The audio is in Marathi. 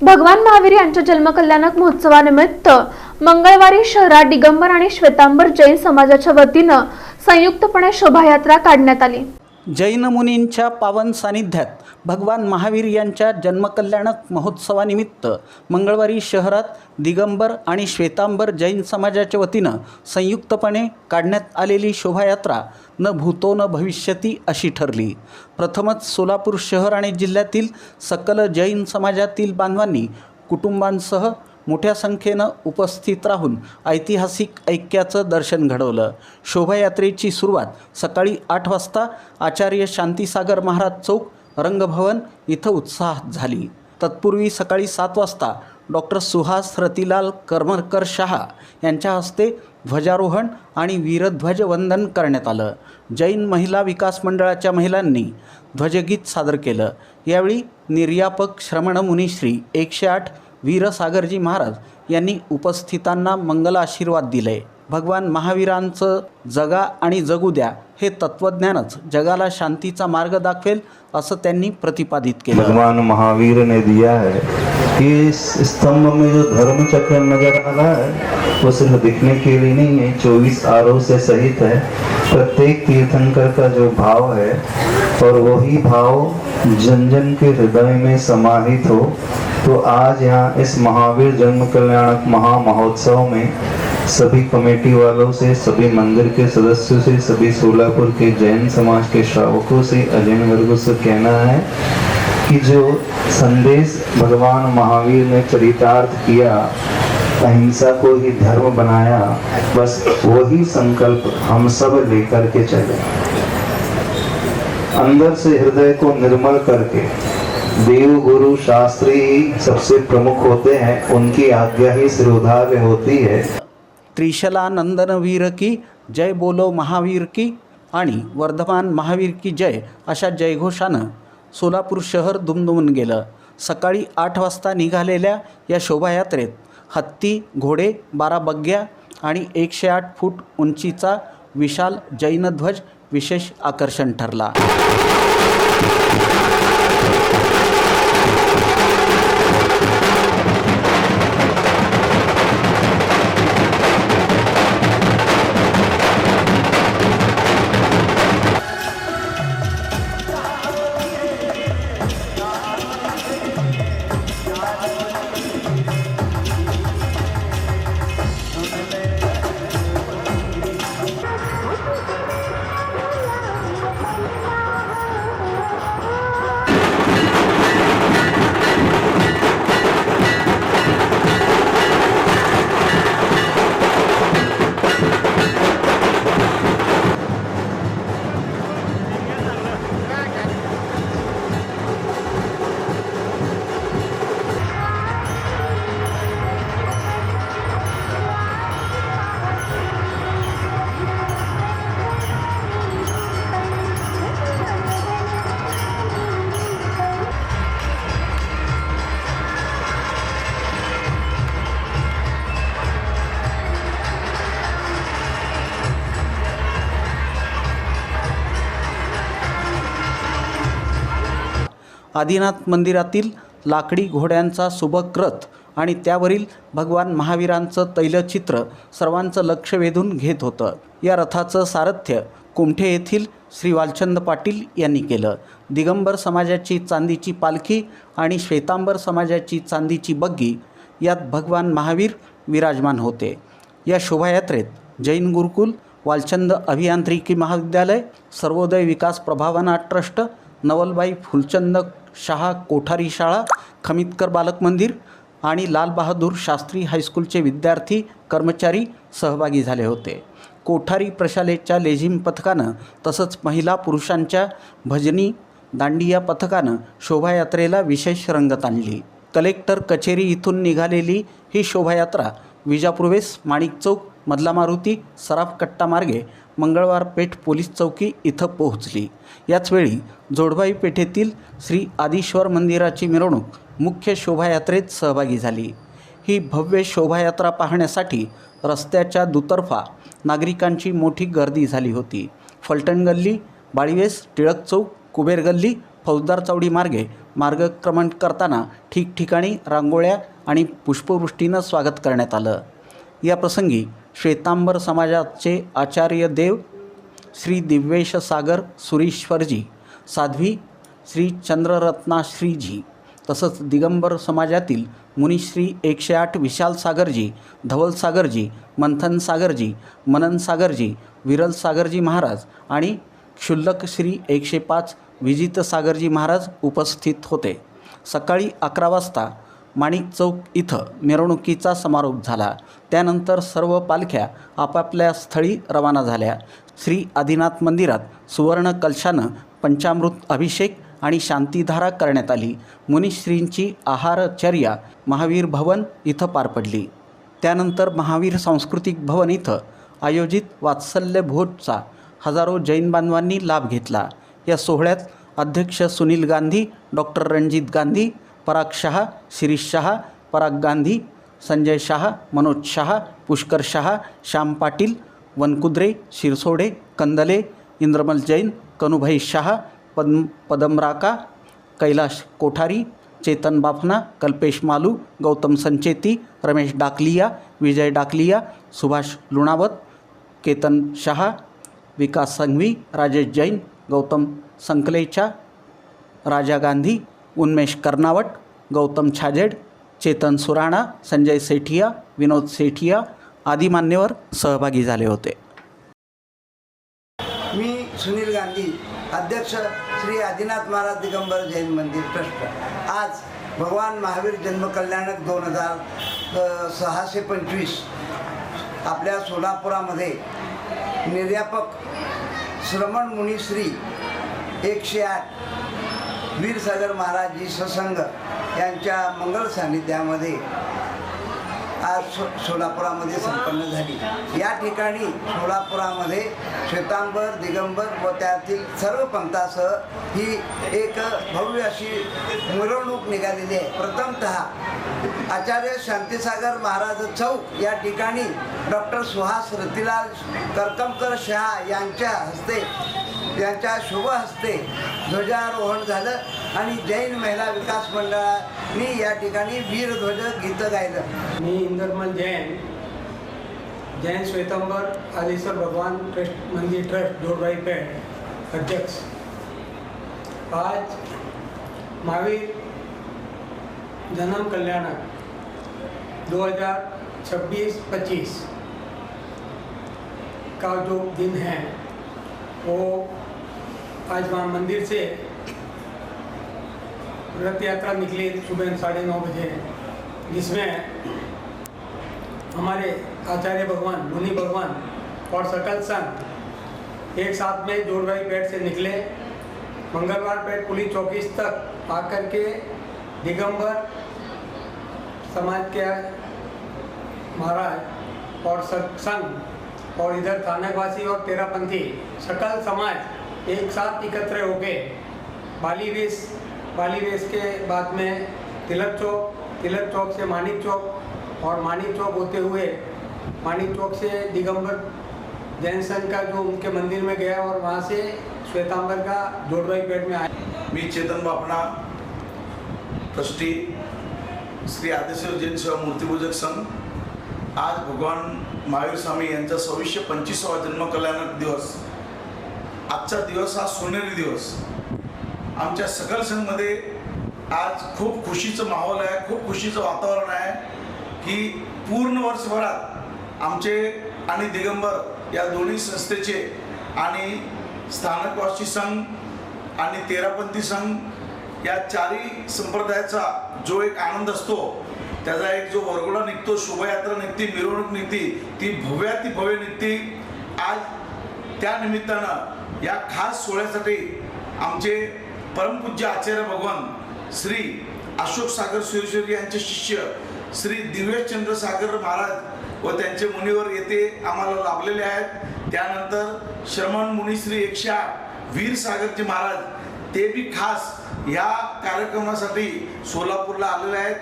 भगवान महावीर यांच्या जन्मकल्याणक महोत्सवानिमित्त मंगळवारी शहरात दिगंबर आणि श्वेतांबर जैन समाजाच्या वतीनं संयुक्तपणे शोभायात्रा काढण्यात आली। जैन मुनींच्या पावन सानिध्यात भगवान महावीर यांच्या जन्मकल्याणक महोत्सवानिमित्त मंगळवारी शहरात दिगंबर आणि श्वेतांबर जैन समाजाच्या वतीनं संयुक्तपणे काढण्यात आलेली शोभायात्रा न भूतो न भविष्यती अशी ठरली। प्रथमच सोलापूर शहर आणि जिल्ह्यातील सकल जैन समाजातील बांधवांनी कुटुंबांसह मोठ्या संख्येनं उपस्थित राहून ऐतिहासिक ऐक्याचं दर्शन घडवलं। शोभायात्रेची सुरुवात सकाळी 8 वाजता आचार्य शांतीसागर महाराज चौक रंगभवन इथं उत्साहात झाली। तत्पूर्वी सकाळी 7 वाजता डॉक्टर सुहास रतिलाल करमरकर शहा यांच्या हस्ते ध्वजारोहण आणि वीरध्वज वंदन करण्यात आलं। जैन महिला विकास मंडळाच्या महिलांनी ध्वजगीत सादर केलं। यावेळी निर्यापक श्रमण मुनिश्री 108 वीरसागरजी महाराज यांनी उपस्थितांना मंगल आशीर्वाद दिले। भगवान महावीरांचं जगा आणि जगू द्या हे तत्वज्ञानच जगाला शांतीचा मार्ग दाखवेल असं त्यांनी प्रतिपादित केलं। भगवान महावीर ने दिया है कि इस स्तंभ में जो धर्म चक्र नजर आ रहा है वो सिर्फ दिखने के लिए नहीं है, 24 आरोह से सहित है। प्रत्येक तीर्थंकर का जो भाव है और वही भाव जन जन के हृदय में समाहित हो, तो आज यहाँ इस महावीर जन्म कल्याणक महा महोत्सव में सभी कमेटी वालों से, सभी मंदिर के सदस्यों से, सभी सोलापुर के जैन समाज के श्रावकों से, अजैन वर्गों से कहना है कि जो संदेश भगवान महावीर ने चरितार्थ किया, अहिंसा को ही धर्म बनाया, बस वही संकल्प हम सब लेकर के चले। अंदर से हृदय को निर्मल करके देव गुरु शास्त्री सबसे प्रमुख होते हैं, उनकी आज्ञा ही सिरोधार्य होती है। त्रिशला नंदन वीर की जय, बोलो महावीर की आणि वर्धमान महावीर की जय अशा जयघोषानं सोलापूर शहर दुमदुमून गेलं। सकाळी 8 वाजता निघालेल्या या शोभायात्रेत हत्ती, घोडे, 12 बग्ग्या आणि 108 फूट उंचीचा विशाल जैन ध्वज विशेष आकर्षण ठरला। आदिनाथ मंदिरातील लाकडी घोड्यांचा सुबक रथ आणि त्यावरील भगवान महावीरांचं तैलचित्र सर्वांचं लक्ष वेधून घेत होतं। या रथाचं सारथ्य कुमठे येथील श्री वालचंद पाटील यांनी केलं। दिगंबर समाजाची चांदीची पालखी आणि श्वेतांबर समाजाची चांदीची बग्गी यात भगवान महावीर विराजमान होते। या शोभायात्रेत जैन गुरुकुल, वालचंद अभियांत्रिकी महाविद्यालय, सर्वोदय विकास प्रभावना ट्रस्ट, नवलबाई फुलचंद शहा कोठारी शाळा, खमितकर बालक मंदिर आणि लाल बहादूर शास्त्री हायस्कूलचे विद्यार्थी, कर्मचारी सहभागी झाले होते। कोठारी प्रशालेच्या लेझिम पथकानं तसंच महिला पुरुषांच्या भजनी दांडिया पथकानं शोभायात्रेला विशेष रंगत आणली। कलेक्टर कचेरी इथून निघालेली ही शोभायात्रा विजापूर्वेस माणिक चौक, मधला मारुती, सराफ कट्टा मार्गे मंगळवार पेठ पोलीस चौकी इथं पोहोचली। याचवेळी जोडबाई पेठेतील श्री आदिश्वर मंदिराची मिरवणूक मुख्य शोभायात्रेत सहभागी झाली। ही भव्य शोभायात्रा पाहण्यासाठी रस्त्याच्या दुतर्फा नागरिकांची मोठी गर्दी झाली होती। फलटण गल्ली, बाळीवेस, टिळक चौक, कुबेर गल्ली, फौजदार चौडी मार्गे मार्गक्रमण करताना ठिकठिकाणी रांगोळ्या आणि पुष्पवृष्टीनं स्वागत करण्यात आलं. या प्रसंगी श्वेतांबर समाजाचे आचार्य देव श्री दिव्येश सागर सुरीश्वरजी, साध्वी श्री चंद्ररत्नाश्रीजी तसंच दिगंबर समाजातील मुनिश्री 108 विशाल सागरजी, धवल सागरजी, मंथन सागरजी, मनन सागरजी, विरल सागरजी महाराज आणि क्षुल्लक श्री 105 विजित सागरजी महाराज उपस्थित होते. सकाळी 11 वाजता माणिक चौक इथं मिरवणुकीचा समारोप झाला. त्यानंतर सर्व पालख्या आपापल्या स्थळी रवाना झाल्या. श्री आदिनाथ मंदिरात सुवर्ण कलशानं पंचामृत अभिषेक आणि शांतीधारा करण्यात आली. मुनिश्रींची आहारचर्या महावीर भवन इथं पार पडली. त्यानंतर महावीर सांस्कृतिक भवन इथं आयोजित वात्सल्य भोजचा हजारो जैन बांधवांनी लाभ घेतला. या सोहळ्यात अध्यक्ष सुनील गांधी, डॉक्टर रणजित गांधी, पराग शहा, शिरीष शहा, पराग गांधी, संजय शहा, मनोज शहा, पुष्कर शहा, श्याम पाटील, वनकुद्रे, शिरसोडे, कंदले, इंद्रमल जैन, कनुभाई शहा, पदमराका, कैलाश कोठारी, चेतन बाफना, कल्पेश मालू, गौतम संचेती, रमेश डाकलिया, विजय डाकलिया, सुभाष लुणावत, केतन शहा, विकास संघवी, राजेश जैन, गौतम संकलेचा, राजा गांधी, उन्मेष कर्नावट, गौतम छाजेड, चेतन सुराणा, संजय सेठिया, विनोद सेठिया आदी मान्यवर सहभागी झाले होते. मी सुनील गांधी, अध्यक्ष श्री आदिनाथ महाराज दिगंबर जैन मंदिर ट्रस्ट. आज भगवान महावीर जन्मकल्याणक 2625 आपल्या सोलापुरामध्ये निर्यापक श्रमण मुनिश्री 108 वीरसागर महाराजजी सत्संग यांच्या मंगल सान्निध्यामध्ये आज सोलापुरामध्ये संपन्न झाली. या ठिकाणी सोलापुरामध्ये श्वेतांबर, दिगंबर व त्यातील सर्व पंथासह ही एक भव्य अशी मिरवणूक निघालेली आहे. प्रथमतः आचार्य शांतीसागर महाराज चौक या ठिकाणी डॉक्टर सुहास रतिलाल करकमकर शहा यांच्या शुभ हस्ते ध्वजारोहण झालं आणि जैन महिला विकास मंडळाने या ठिकाणी वीरध्वज गीतं गायलं. मी इंदरमल जैन श्वेतांबर आदेश्वर भगवान ट्रस्ट मंदिर ट्रस्ट जोडवाई पेठ अध्यक्ष. आज महावीर जन्म कल्याणक 2026-25 का जो दिन है वो आज वहाँ मंदिर से रथ यात्रा निकली सुबह 9:30 बजे, जिसमें हमारे आचार्य भगवान, मुनि भगवान और सकल संघ एक साथ में जोड़वाई पेट से निकले. मंगलवार पेट पुलिस चौकी तक आकर के दिगंबर समाज के महाराज और संघ और इधर थानावासी और तेरापंथी सकल समाज एक साथ एकत्र होके बाली वेश के बाद में तिलक चौक से मानिक चौक और मानिक चौक होते हुए मानिक चौक से दिगंबर जैन संघ का जो उनके मंदिर में गया और वहाँ से श्वेतांबर का जोड़वाई पेट में आया. मी चेतन बापना, ट्रस्टी श्री आदेश्वर जैन सेवा मूर्तिपूजक संघ. आज भगवान महावीर स्वामी यांचा 2625वा जन्मकल्याणक दिवस. आजचा दिवस हा सोनेरी दिवस. आमच्या सकल संघमध्ये आज खूप खुशीचं माहोल आहे, खूप खुशीचं वातावरण आहे की पूर्ण वर्षभरात आमचे आणि दिगंबर या दोन्ही संस्थेचे आणि स्थानकवासी संघ आणि तेरापंथी संघ या चारही संप्रदायाचा जो एक आनंद असतो, त्याचा एक जो वरघोडा निघतो, शोभायात्रा निघते, मिरवणूक निघते, ती भव्याती भव्य निघते. आज त्या निमित्तानं या खास सोहळ्यासाठी आमचे परमपूज्य आचार्य भगवान श्री अशोक सागर सुरेश्वरी यांचे शिष्य श्री दिव्येशचंद्र सागर महाराज व त्यांचे मुनिवर येथे आम्हाला लाभलेले आहेत. त्यानंतर श्रमण मुनिश्री 108 वीर सागरजी महाराज ते बी खास या कार्यक्रमासाठी सोलापूरला आलेले आहेत.